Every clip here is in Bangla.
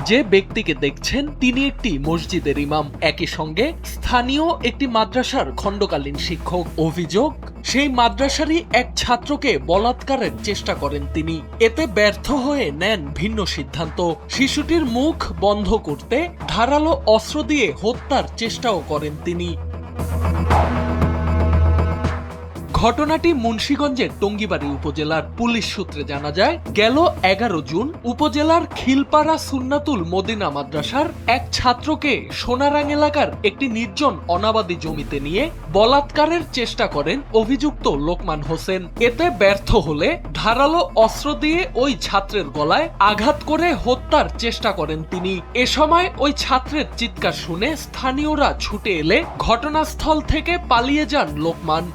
যে ব্যক্তিকে দেখছেন তিনি একটি মসজিদের ইমাম, একই সঙ্গে স্থানীয় একটি মাদ্রাসার খণ্ডকালীন শিক্ষক। অভিযোগ, সেই মাদ্রাসারই এক ছাত্রকে বলাৎকারের চেষ্টা করেন তিনি। এতে ব্যর্থ হয়ে নেন ভিন্ন সিদ্ধান্ত। শিশুটির মুখ বন্ধ করতে ধারালো অস্ত্র দিয়ে হত্যার চেষ্টাও করেন তিনি। ঘটনাটি মুন্সিগঞ্জের টঙ্গিবাড়ি উপজেলার। পুলিশ সূত্রে জানা যায়, গেল 11 জুন উপজেলার খিলপাড়া সুন্নাতুল মদিনা মাদ্রাসার এক ছাত্রকে সোনারাং এলাকার একটি নির্জন অনাবাদী জমিতে নিয়ে বলাৎকারের চেষ্টা করেন অভিযুক্ত লোকমান হোসেন। এতে ব্যর্থ হলে ধারালো অস্ত্র দিয়ে ওই ছাত্রের গলায় আঘাত করে হত্যার চেষ্টা করেন তিনি। এ সময় ওই ছাত্রের চিৎকার শুনে স্থানীয়রা ছুটে এলে ঘটনাস্থল থেকে পালিয়ে যান লোকমান।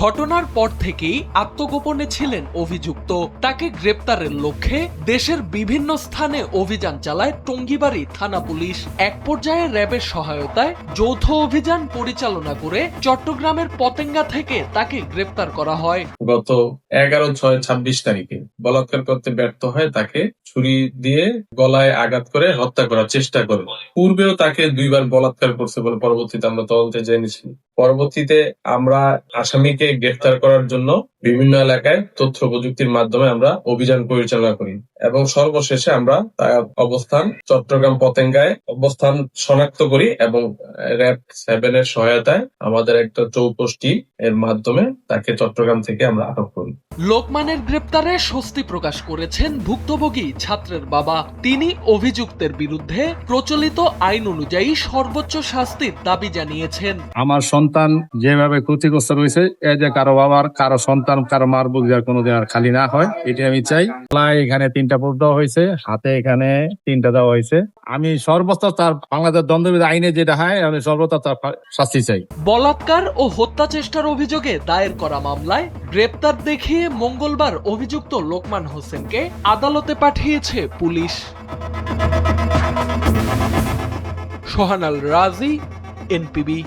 ঘটনার পর থেকেই আত্মগোপনে ছিলেন অভিযুক্ত। তাকে গ্রেপ্তারের লক্ষ্যে দেশের বিভিন্ন স্থানে অভিযান চালায় টঙ্গিবাড়ি থানা পুলিশ। এক পর্যায়ে র্যাবের সহায়তায় যৌথ অভিযান পরিচালনা করে চট্টগ্রামের পতেঙ্গা থেকে তাকে গ্রেপ্তার করা হয়। গত 11/6/26 তারিখে বলাৎকার করতে ব্যর্থ হয় তাকে ছুরি দিয়ে গলায় আঘাত করে হত্যা করার চেষ্টা করে। পূর্বেও তাকে 2 বার বলাৎকার করছে বলে পরবর্তীতে আমরা তদন্তে জেনেছি। পরবর্তীতে আমরা আসামিকে গ্রেফতার করার জন্য বিভিন্ন এলাকায় তথ্য প্রযুক্তির মাধ্যমে আমরা অভিযান পরিচালনা করি এবং সর্বশেষে আমরা তার অবস্থান চট্টগ্রাম পতেঙ্গায় অবস্থান শনাক্ত করি এবং র‍্যাব 7 এর সহায়তায় আমাদের একটা চৌকষ্টি এর মাধ্যমে তাকে চট্টগ্রাম থেকে আমরা আটক করি। লোকমানের গ্রেপ্তারে স্বস্তি প্রকাশ করেছেন ভুক্তভোগী ছাত্রের বাবা। তিনি অভিযুক্তের বিরুদ্ধে প্রচলিত আইন অনুযায়ী সর্বোচ্চ শাস্তির দাবি জানিয়েছেন। আমার সন্তান যেভাবে ক্ষতিগ্রস্ত রয়েছে, এই যে কারো বাবার, কারো সন্তান, কারো মার বুক আর কোনোদিন আর খালি না হয়, এটি আমি চাই। এখানে 3টা পোস্ট দেওয়া হয়েছে, হাতে এখানে 3টা দেওয়া হয়েছে। আমি সর্বোচ্চ তার বাংলাদেশ দণ্ডবিধি আইনে যেটা হয়, আমি সর্বোচ্চ তার শাস্তি চাই। বলাৎকার ও হত্যা চেষ্টার অভিযোগে দায়ের করা মামলায় গ্রেপ্তার দেখিয়ে মঙ্গলবার অভিযুক্ত লোকমান হোসেনকে আদালতে পাঠিয়েছে পুলিশ। সোহানাল রাজি, এনপিবি।